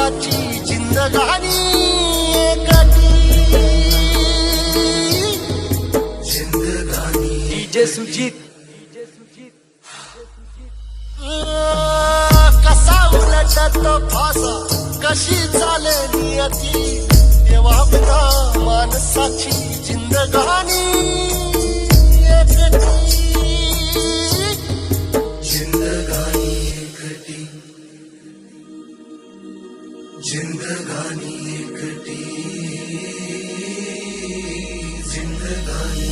माणसाची जिंदगानी एकटी जिंदगानी डीजे सुजीत कसा उलटतो फासा कशी चाले नियती तेव्हा बिना माणसाची जिंदगानी एकटी जिंदगानी एकटी जिंदगानी एकटी जिंदगानी